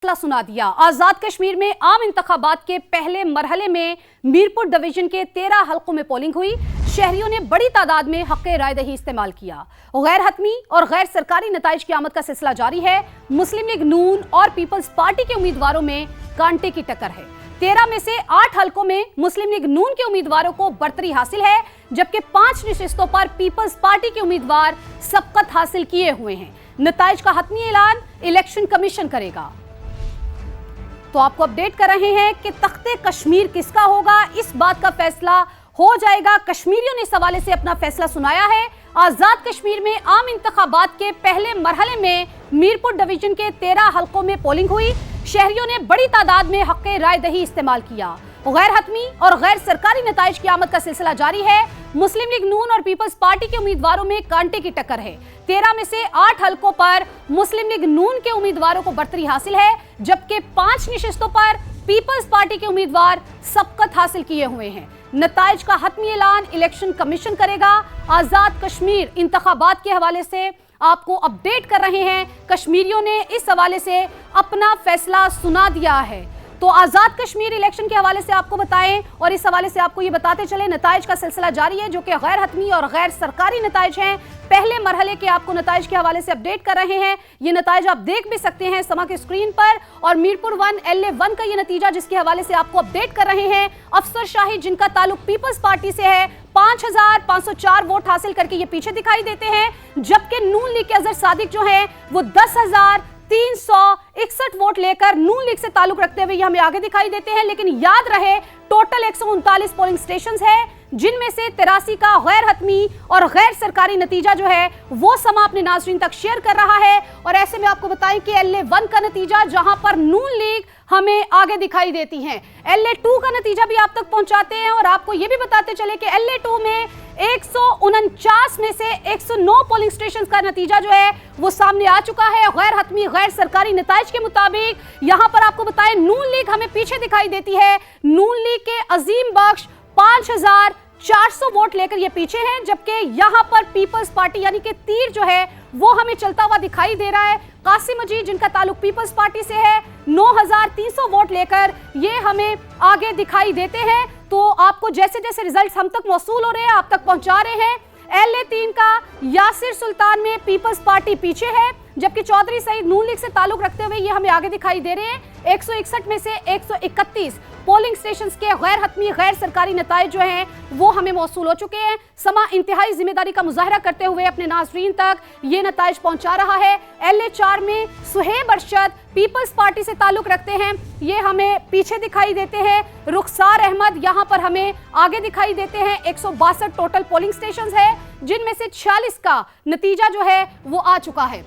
फैसला सुना दिया। आजाद कश्मीर में आम इंतखाबात के पहले मरहले में मीरपुर डिवीजन के 13 हलकों में पोलिंग हुई। शहरियों ने बड़ी तादाद में हक़ राय दही इस्तेमाल किया। गैर हतमी और गैर सरकारी नताइज की आमद का सिलसिला जारी है। मुस्लिम लीग नून और पीपल्स पार्टी के उम्मीदवारों में कांटे की टक्कर है। 13 में से 8 हलकों में मुस्लिम लीग नून के उम्मीदवारों को बढ़तरी हासिल है, जबकि 5 नशिस्तों पर पीपल्स पार्टी के उम्मीदवार सबकत हासिल किए हुए हैं। नताइज का हतमी ऐलान इलेक्शन कमीशन करेगा। तो आपको अपडेट कर रहे हैं कि तख्ते कश्मीर किसका होगा, इस बात का फैसला हो जाएगा। कश्मीरियों ने इस हवाले से अपना फैसला सुनाया है। आजाद कश्मीर में आम इंतखाबात के पहले मरहले में मीरपुर डिवीजन के 13 हलकों में पोलिंग हुई। शहरियों ने बड़ी तादाद में हक़ राय दही इस्तेमाल किया। गैर हतमी और गैर सरकारी नताइज की आमद का सिलसिला जारी है। मुस्लिम लीग नून और पीपल्स पार्टी के उम्मीदवारों में कांटे की टक्कर है। 13 में से 8 हलकों पर मुस्लिम लीग नून के उम्मीदवारों को बढ़तरी हासिल है, जबकि 5 नशिस्तों पर पीपल्स पार्टी के उम्मीदवार सबकत हासिल किए हुए हैं। नताइज का हतमी ऐलान इलेक्शन कमीशन करेगा। आजाद कश्मीर इंतखाबात के हवाले से आपको अपडेट कर रहे हैं। कश्मीरियों ने इस हवाले से अपना फैसला सुना दिया है। तो आजाद कश्मीर इलेक्शन के हवाले से आपको बताएं और इस हवाले से आपको ये बताते चले, नताइज का सिलसिला जारी है, जो कि गैर हतमी और गैर सरकारी नताइज हैं। पहले मरहले के आपको नताइज के हवाले से अपडेट कर रहे हैं। ये नताइज आप देख भी सकते हैं समा के स्क्रीन पर। और मीरपुर 1 LA1 का ये नतीजा जिसके हवाले से आपको अपडेट कर रहे हैं। अफसरशाही जिनका ताल्लुक पीपल्स पार्टी से है, 5504 वोट हासिल करके ये पीछे दिखाई देते हैं, जबकि नून लीग के अजहर सादिक जो है वो 10,361 वोट लेकर नून लीग से ताल्लुक रखते हुए ये हमें आगे दिखाई देते हैं। लेकिन याद रहे, टोटल 139 पोलिंग स्टेशन है, जिनमें से 83 का गैर हतमी और गैर सरकारी नतीजा जो है वो समा अपने नाज़रीन तक शेयर कर रहा है। और ऐसे में आपको बताएं कि LA1 का नतीजा, जहां पर नून लीग हमें आगे दिखाई देती है, LA2 का नतीजा भी आप तक पहुंचाते हैं। और आपको ये भी बताते चले कि LA2 में 149 में से 109 पोलिंग स्टेशन का नतीजा जो है वो सामने आ चुका है। गैर हतमी गैर सरकारी नताइज के मुताबिक यहां पर आपको बताएं, नून लीग हमें पीछे दिखाई देती है। नून लीग के अजीम बख्श 5400 वोट लेकर ये पीछे हैं, जबकि यहां पर पीपल्स पार्टी यानी कि तीर जो है वो हमें चलता हुआ दिखाई दे रहा है। कासिम मजीद जिनका ताल्लुक पीपल्स पार्टी से है, 9300 वोट लेकर ये हमें आगे दिखाई देते हैं। तो आपको जैसे जैसे रिजल्ट हम तक मौसूल हो रहे हैं, आप तक पहुंचा रहे हैं। LA3 का यासिर सुल्तान में पीपल्स पार्टी पीछे है, जबकि चौधरी सईद नून लीग से ताल्लुक रखते हुए ये हमें आगे दिखाई दे रहे हैं। 161 में से 131 पोलिंग स्टेशंस के गैर हतमी गैर सरकारी नताइज जो हैं वो हमें मौसूल हो चुके हैं। समा इंतहाई जिम्मेदारी का मुजाहरा करते हुए अपने नाज़रीन तक ये नताइज पहुंचा रहा है। LA4 में सुहेब अरशद पीपल्स पार्टी से ताल्लुक रखते हैं, ये हमें पीछे दिखाई देते हैं। रुखसार अहमद यहाँ पर हमें आगे दिखाई देते हैं। 162 टोटल पोलिंग स्टेशन है, जिनमें से 46 का नतीजा जो है वो आ चुका है।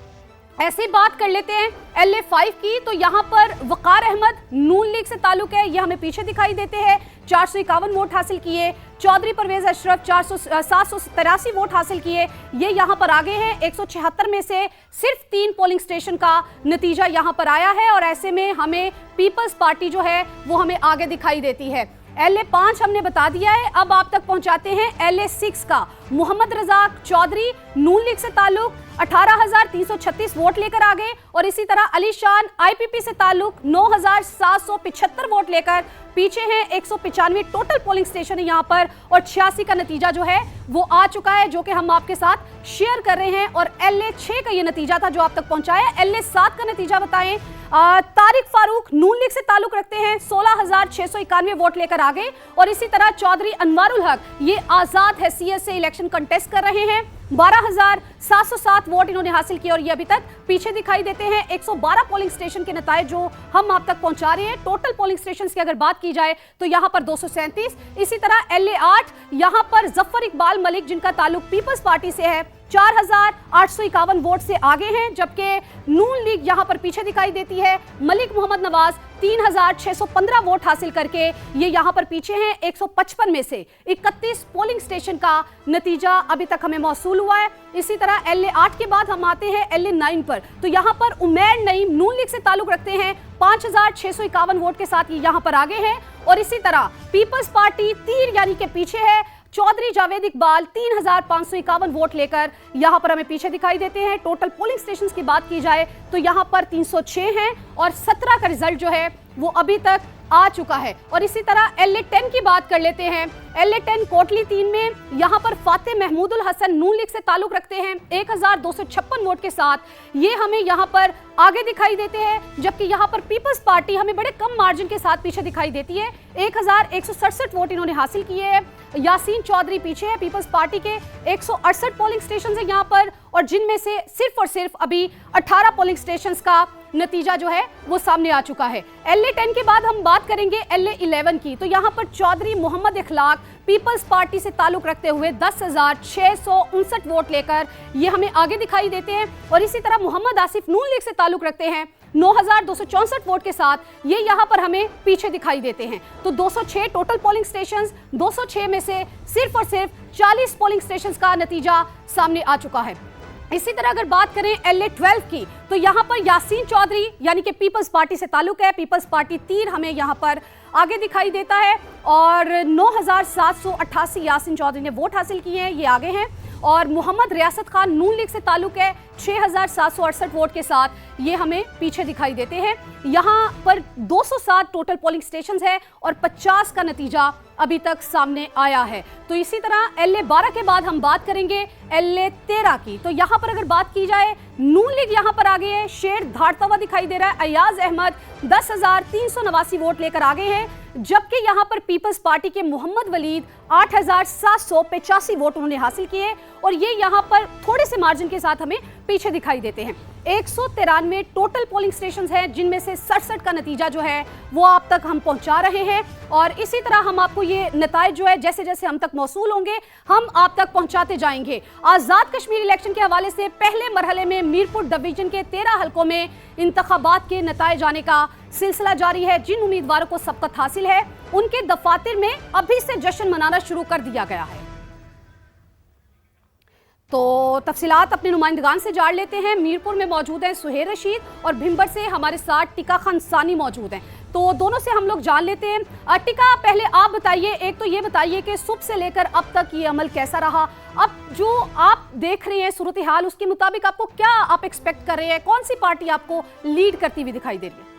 ऐसी बात कर लेते हैं LA5 की, तो यहाँ पर वकार अहमद नून लीग से ताल्लुक है, ये हमें पीछे दिखाई देते हैं। 451 वोट हासिल किए। चौधरी परवेज अशरफ 783 वोट हासिल किए, ये यहाँ पर आगे हैं। 176 में से सिर्फ 3 पोलिंग स्टेशन का नतीजा यहाँ पर आया है। और ऐसे में हमें पीपल्स पार्टी जो है वो हमें आगे दिखाई देती है। LA5 हमने बता दिया है। अब आप तक पहुंचाते हैं LA6 का। मोहम्मद रजाक चौधरी नून लीग से ताल्लुक 18,336 वोट लेकर आगे। और इसी तरह अली शान IPP से ताल्लुक 9,775 वोट लेकर पीछे हैं। 195 टोटल पोलिंग स्टेशन है यहाँ पर, और 86 का नतीजा जो है वो आ चुका है, जो कि हम आपके साथ शेयर कर रहे हैं। और LA6 का ये नतीजा था जो आप तक पहुंचाया। LA7 का नतीजा बताएं। तारिक फारूक नून लीग से ताल्लुक रखते हैं, 16,691 वोट लेकर आगे। और इसी तरह चौधरी अनवारुल हक ये आजाद हैसियत से इलेक्शन कंटेस्ट कर रहे हैं, 12,707 वोट इन्होंने हासिल किए और ये अभी तक पीछे दिखाई देते हैं। 112 पोलिंग स्टेशन के नतीजे जो हम आप तक पहुंचा रहे हैं। टोटल पोलिंग स्टेशन की अगर बात की जाए तो यहाँ पर 237। इसी तरह LA8 यहाँ पर जफर इकबाल मलिक जिनका ताल्लुक पीपल्स पार्टी से है, 4,851 वोट से आगे हैं, जबकि नून लीग यहाँ पर पीछे दिखाई देती है। मलिक मोहम्मद नवाज 3,615 वोट हासिल करके ये यहाँ पर पीछे हैं। 155 में से 31 पोलिंग स्टेशन का नतीजा अभी तक हमें मौसूल हुआ है। इसी तरह LA8 के बाद हम आते हैं LA9 पर, तो यहाँ पर उमैर नईम नून लीग से ताल्लुक रखते हैं, 5,651 वोट के साथ ये यहाँ पर आगे हैं। और इसी तरह पीपल्स पार्टी तीर यानी के पीछे है, चौधरी जावेद इकबाल 3,551 वोट लेकर यहां पर हमें पीछे दिखाई देते हैं। टोटल पोलिंग स्टेशंस की बात की जाए तो यहां पर 306 हैं और 17 का रिजल्ट जो है वो अभी तक आ चुका है। और इसी तरह LA 10 की बात कर लेते हैं। LA 10 कोटली 3 में यहां पर फाते महमूदुल हसन नून लीग से ताल्लुक रखते हैं 1256 वोट के साथ, ये हमें यहां पर आगे दिखाई देते हैं, जबकि यहां पर पीपल्स पार्टी हमें बड़े कम मार्जिन के साथ पीछे दिखाई देती है। 1167 वोट इन्होंने हासिल किए हैं। यासीन चौधरी पीछे है, पीपल्स पार्टी के 168 पोलिंग स्टेशन है यहां पर, और जिनमें से सिर्फ और सिर्फ अभी 18 पोलिंग स्टेशंस का नतीजा जो है वो सामने आ चुका है। LA 10 के बाद हम बात करेंगे LA 11 की, तो यहां पर चौधरी मोहम्मद इखलाक पीपल्स पार्टी से ताल्लुक रखते हुए 10,659 वोट लेकर ये हमें आगे दिखाई देते हैं। और इसी तरह मोहम्मद आसिफ नून लीग से ताल्लुक रखते हैं 9,264 वोट के साथ, ये यहां पर हमें पीछे दिखाई देते हैं। तो 206 टोटल पोलिंग स्टेशंस, 206 में से सिर्फ और सिर्फ 40 पोलिंग स्टेशंस का नतीजा सामने आ चुका है। इसी तरह अगर बात करें LA 12 की, तो यहां पर यासीन चौधरी यानी कि पीपल्स पार्टी से ताल्लुक है, पीपल्स पार्टी तीर हमें यहां पर आगे दिखाई देता है और 9,788 यासीन चौधरी ने वोट हासिल किए हैं, ये आगे हैं। और मोहम्मद रियासत खान नून लीग से ताल्लुक है 6,768 वोट के साथ, ये हमें पीछे दिखाई देते हैं। यहाँ पर 207 टोटल पोलिंग स्टेशंस है और 50 का नतीजा अभी तक सामने आया है। तो इसी तरह LA 12 के बाद हम बात करेंगे LA 13 की, तो यहाँ पर अगर बात की जाए नून लीग यहाँ पर आगे है, शेर धाड़ता हुआ दिखाई दे रहा है। अयाज अहमद 10,389 वोट लेकर आगे हैं, जबकि यहाँ पर पीपल्स पार्टी के मोहम्मद वलीद 8,785 वोट उन्होंने हासिल किए और ये यहाँ पर थोड़े से मार्जिन के साथ हमें पीछे दिखाई देते हैं। 193 टोटल पोलिंग स्टेशंस हैं, जिनमें से 67 का नतीजा जो है वो आप तक हम पहुंचा रहे हैं। और इसी तरह हम आपको ये नताइज जो है जैसे जैसे हम तक मौसूल होंगे हम आप तक पहुंचाते जाएंगे। आज़ाद कश्मीर इलेक्शन के हवाले से पहले मरहले में मीरपुर डिवीजन के 13 हलकों में इंतखाबात के नताइज आने का सिलसिला जारी है। जिन उम्मीदवारों को सबकत हासिल है उनके दफातर में अभी से जश्न मनाना शुरू कर दिया गया है। तो तफसीलात अपने नुमाइंदगान से जान लेते हैं। मीरपुर में मौजूद हैं सुहेर रशीद और भिम्बर से हमारे साथ टिका खान सानी मौजूद हैं, तो दोनों से हम लोग जान लेते हैं। टिका, पहले आप बताइए, एक तो ये बताइए कि सुबह से लेकर अब तक ये अमल कैसा रहा, अब जो आप देख रहे हैं सूरत हाल उसके मुताबिक आपको क्या आप एक्सपेक्ट कर रहे हैं, कौन सी पार्टी आपको लीड करती हुई दिखाई दे रही है?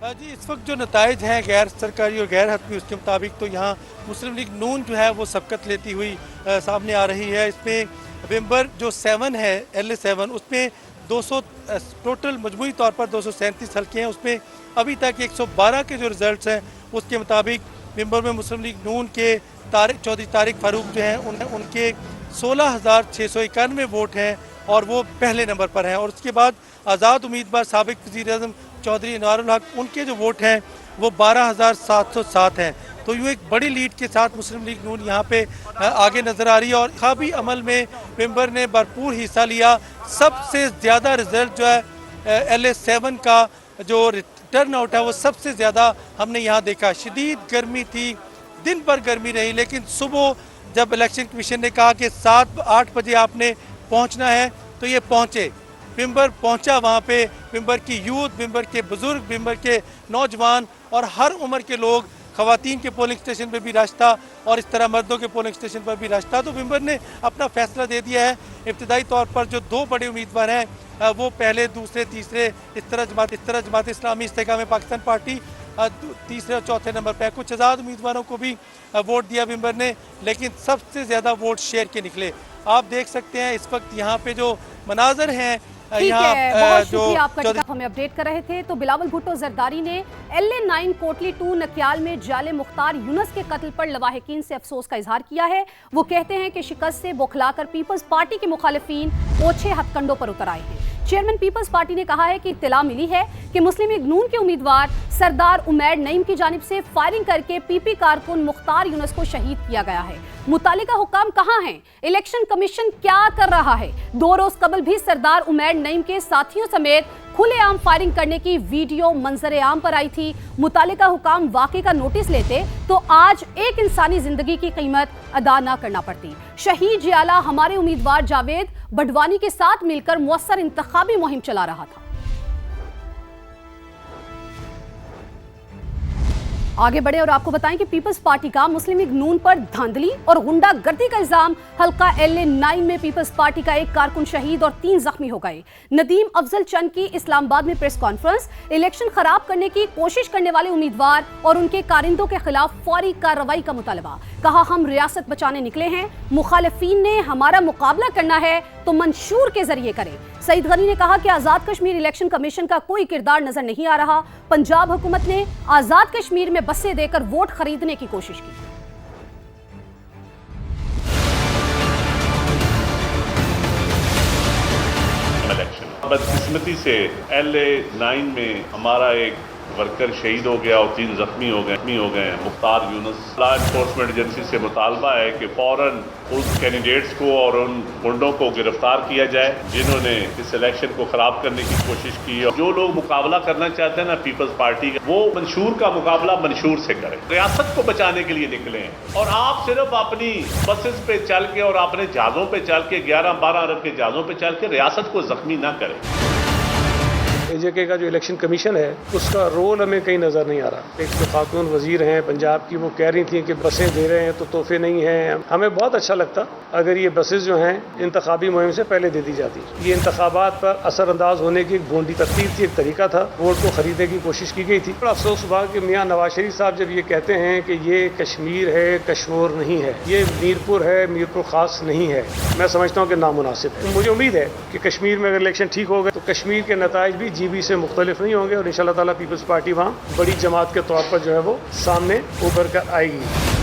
जी, इस वक्त जो नताइज हैं गैर सरकारी और गैर हतमी उसके मुताबिक तो यहाँ मुस्लिम लीग नून जो है वो सबकत लेती हुई सामने आ रही है। इसमें भिम्बर जो 7 है LA 7 उसमें 200 टोटल मजमूई तौर पर 237 हल्के हैं, उसमें अभी तक 112 के जो रिजल्ट्स हैं उसके मुताबिक भिम्बर में मुस्लिम लीग नून के चौधरी तारिक फारूक जो हैं उनके 16,691 वोट हैं और वो पहले नंबर पर हैं। और उसके बाद आज़ाद उम्मीदवार साबिक वज़ीर-ए-आज़म चौधरी अनवारुल हक उनके जो वोट हैं वो 12,707 हैं। तो यूँ एक बड़ी लीड के साथ मुस्लिम लीग नून यहाँ पे आगे नज़र आ रही है और इंतखाबी अमल में भिम्बर ने भरपूर हिस्सा लिया। सबसे ज़्यादा रिजल्ट जो है LA 7 का जो टर्न आउट है वो सबसे ज़्यादा हमने यहाँ देखा। शदीद गर्मी थी, दिन भर गर्मी रही, लेकिन सुबह जब इलेक्शन कमीशन ने कहा कि 7-8 बजे आपने पहुँचना है तो ये पहुँचे। भिम्बर पहुंचा, वहाँ पे भिम्बर की यूथ, भिम्बर के बुजुर्ग, भिम्बर के नौजवान और हर उम्र के लोग, ख़वातीन के पोलिंग स्टेशन पे भी रश था और इस तरह मर्दों के पोलिंग स्टेशन पर भी रश था। तो भिम्बर ने अपना फैसला दे दिया है। इब्तदाई तौर पर जो 2 बड़े उम्मीदवार हैं वो पहले, दूसरे, तीसरे इस तरह जमात इस्लामी इस्तेकाम पाकिस्तान पार्टी तीसरे और चौथे नंबर पर। कुछ आज़ाद उम्मीदवारों को भी वोट दिया भिम्बर ने, लेकिन सबसे ज़्यादा वोट शेयर के निकले। आप देख सकते हैं इस वक्त यहाँ पे जो मनाजर हैं। ठीक है, बहुत शुक्रिया आपका, हमें अपडेट कर रहे थे। तो बिलावल भुट्टो जरदारी ने LA 9 कोटली 2 नकियाल में जाले मुख्तार यूनुस के कत्ल पर लवाहिकीन से अफसोस का इजहार किया है। वो कहते हैं कि शिकस्त से बौखलाकर पीपल्स पार्टी के मुखालिफिन ओछे हथकंडों पर उतर आए हैं। चेयरमैन पीपल्स पार्टी ने कहा है कि इत्तला मिली है कि मुस्लिम लीग नून के उम्मीदवार सरदार उमैर नईम की जानिब से फायरिंग करके PP कारकुन मुख्तार यूनुस को शहीद किया गया है। मुतालिका हुक्काम कहां हैं? इलेक्शन कमीशन क्या कर रहा है? 2 रोज कबल भी सरदार उमैर नईम के साथियों समेत खुलेआम फायरिंग करने की वीडियो मंजरे आम पर आई थी। मुतालिका हुक्काम वाकई का नोटिस लेते तो आज एक इंसानी जिंदगी की कीमत अदा न करना पड़ती। शहीद जियाला हमारे उम्मीदवार जावेद बडवानी के साथ मिलकर मुअस्सर इंतखाबी मुहिम चला रहा था। आगे बढ़े और आपको बताएं कि पीपल्स पार्टी का मुस्लिम लीग नून पर धांधली और गुंडागर्दी का इल्जाम। हल्का LA9 में पीपल्स पार्टी का एक कारकुन शहीद और 3 जख्मी हो गए। नदीम अफजल चंद की इस्लामाबाद में प्रेस कॉन्फ्रेंस। इलेक्शन खराब करने की कोशिश करने वाले उम्मीदवार और उनके कारिंदों के खिलाफ फौरी कार्रवाई का मुतालबा। कहा, हम रियासत बचाने निकले हैं, मुखालिफिन ने हमारा मुकाबला करना है तो मंशूर के जरिए करें। सईद गनी ने कहा कि आजाद कश्मीर इलेक्शन कमीशन का कोई किरदार नजर नहीं आ रहा। पंजाब हुकूमत ने आजाद कश्मीर में बसें देकर वोट खरीदने की कोशिश की। बदकिस्मती से LA9 में हमारा एक वर्कर शहीद हो गया और 3 जख्मी हो गए। Mukhtar Yunus. Law enforcement agency से मुतालबा है कि फौरन उस कैंडिडेट्स को और उन गुंडों को गिरफ्तार किया जाए जिन्होंने इस इलेक्शन को खराब करने की कोशिश की। और जो लोग मुकाबला करना चाहते हैं ना पीपल्स पार्टी का, वो मंशूर का मुकाबला मंशूर से करें। रियासत को बचाने के लिए निकले हैं और आप सिर्फ अपनी बसेस पे चल के और अपने जहाजों पे चल के 11-12 अरब के जहाजों पे चल के रियासत को जख्मी ना करें। AJK का जो इलेक्शन कमीशन है उसका रोल हमें कहीं नज़र नहीं आ रहा। एक जो खातून वजीर हैं पंजाब की, वो कह रही थी कि बसें दे रहे हैं तो तोहफे नहीं हैं। हमें बहुत अच्छा लगता अगर ये बसेस जो हैं इंतखाबी मुहिम से पहले दे दी जाती। ये इंतखाबात पर असरअंदाज होने की एक भोंडी तरतीब थी, एक तरीका था। वोट को खरीदने की कोशिश की गई थी। बड़ा अफसोस हुआ कि मियाँ नवाज शरीफ साहब जब ये कहते हैं कि ये कश्मीर है, कश्मीर नहीं है, ये मीरपुर है, मीरपुर खास नहीं है, मैं समझता हूँ कि नामुनासिब है। मुझे उम्मीद है कि कश्मीर में अगर इलेक्शन ठीक हो गए तो कश्मीर के नताइज भी GB से मुख्तलिफ नहीं होंगे और इंशाअल्लाह ताला पीपल्स पार्टी वहाँ बड़ी जमात के तौर पर जो है वो सामने उभर कर आएगी।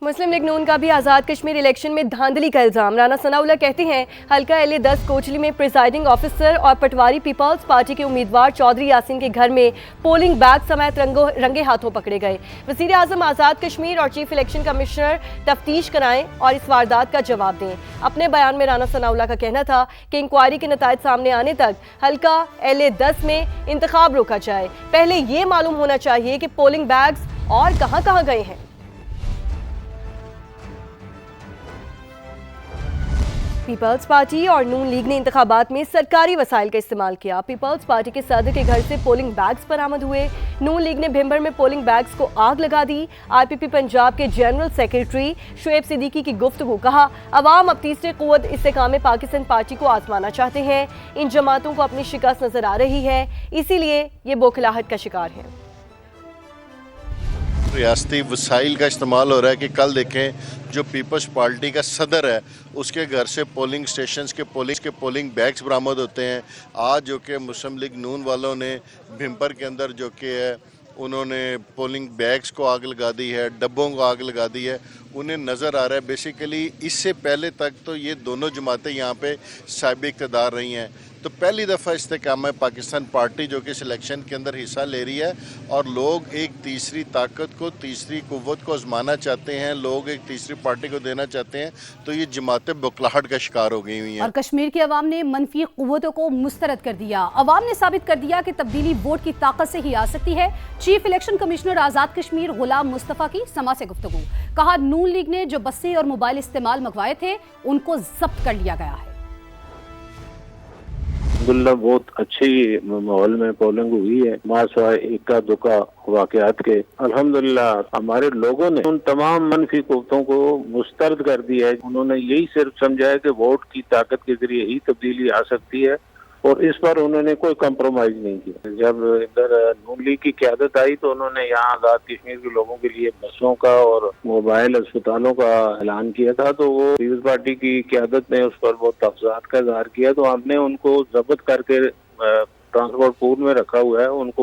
मुस्लिम लीग नून का भी आज़ाद कश्मीर इलेक्शन में धांधली का इल्ज़ाम। राना सनाउल्लाह कहते हैं, हल्का LA10 कोचली में प्रिजाइडिंग ऑफिसर और पटवारी पीपल्स पार्टी के उम्मीदवार चौधरी यासीन के घर में पोलिंग बैग समेत रंगे हाथों पकड़े गए। वज़ीर आज़म आज़ाद कश्मीर और चीफ इलेक्शन कमिश्नर तफ्तीश कराएं और इस वारदात का जवाब दें। अपने बयान में राना सनाउल्लाह का कहना था कि इंक्वायरी के नताइज सामने आने तक हल्का LA10 में इंतखाब रोका जाए। पहले ये मालूम होना चाहिए कि पोलिंग बैग्स और कहाँ कहाँ गए हैं। पीपल्स पार्टी और नून लीग ने इंतखाबात में सरकारी वसाइल का इस्तेमाल किया। पीपल्स पार्टी के सदर के घर से पोलिंग बैग्स बरामद हुए। नून लीग ने भिंबर में पोलिंग बैग्स को आग लगा दी। IPP पंजाब के जनरल सेक्रेटरी शुएब सिद्दीकी की गुफ्तगू। कहा, अवाम अब तीसरे कुव्वत इस्तेकाम पाकिस्तान पार्टी को आजमाना चाहते हैं। इन जमातों को अपनी शिकस्त नजर आ रही है, इसीलिए ये बौखलाहट का शिकार है। रियासती वसाइल का इस्तेमाल हो रहा है कि कल देखें जो पीपल्स पार्टी का सदर है उसके घर से पोलिंग स्टेशंस के पोलिंग बैग्स बरामद होते हैं। आज जो कि मुस्लिम लीग नून वालों ने भिंपर के अंदर जो कि है उन्होंने पोलिंग बैग्स को आग लगा दी है, डब्बों को आग लगा दी है। उन्हें नज़र आ रहा है बेसिकली इससे पहले तक तो ये दोनों जमातें यहाँ पे साहिब इक़्तिदार रही हैं। तो पहली दफ़ा इस्तेकाम पाकिस्तान पार्टी जो कि इस इलेक्शन के अंदर हिस्सा ले रही है और लोग एक तीसरी ताकत को, तीसरी कुव्वत को आजमाना चाहते हैं, लोग एक तीसरी पार्टी को देना चाहते हैं। तो ये जमातें बौखलाहट का शिकार हो गई हुई हैं। और कश्मीर की अवाम ने मनफी कुव्वतों को मुस्तरद कर दिया। अवाम ने साबित कर दिया कि तब्दीली वोट की ताकत से ही आ सकती है। Chief election commissioner Azad Kashmir गुलाम मुस्तफ़ा की समा से गुफ्तगू। कहा, नून लीग ने जो बसें और मोबाइल इस्तेमाल मंगवाए थे उनको जब्त कर लिया गया है। अल्हम्दुलिल्लाह बहुत अच्छी माहौल में पोलिंग हुई है। माशा इक्का दुक्का वाकयात के अल्हम्दुलिल्लाह हमारे लोगों ने उन तमाम मनफी कुव्वतों को मुस्तरद कर दिया है। उन्होंने यही सिर्फ समझा है कि वोट की ताकत के जरिए ही तब्दीली आ सकती है और इस पर उन्होंने कोई कंप्रोमाइज नहीं किया। जब इधर नून लीग की क़यादत आई तो उन्होंने यहाँ आज़ाद कश्मीर के लोगों के लिए बसों का और मोबाइल अस्पतालों का ऐलान किया था। तो वो पीपल्स पार्टी की क़यादत ने उस पर बहुत तफज़ात का इज़हार किया। तो हमने उनको जब्त करके ट्रांसपोर्ट पूल में रखा हुआ है। उनको